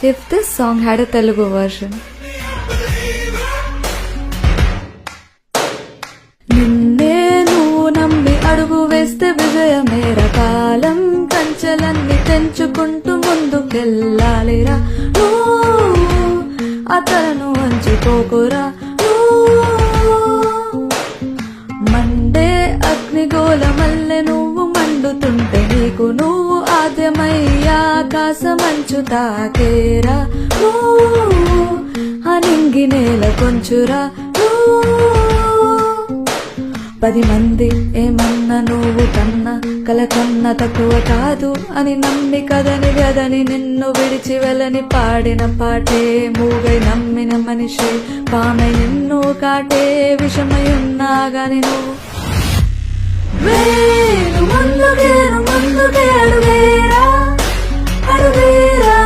if this song had a Telugu version. నిన్నే నువ్వు నమ్మి అడుగు వేస్తే విజయమేర కాలం కంచెలన్నీ తెంచుకుంటూ ముందుకెళ్ళాలిరా అతను వంచుకోకురా మండే అగ్నిగోళ మల్లె నువ్వు మండుతుంటే నీకు నువ్వు ఆద్యమయ్యా ఆకాశమంచు తాకేరా అనింగి నేల కొంచురా 10 మంది ఏమన్నా నువ్వు కన్నా కల కన్నా తక్కువ కాదు అని నమ్మి కదని వ్యదని నిన్ను విడిచి వెళ్ళని పాడిన పాటే మూగై నమ్మిన మనిషి పామై నిన్ను కాటే విషమై ఉన్నా గాని నువ్వు ముందుకే అడుగేరా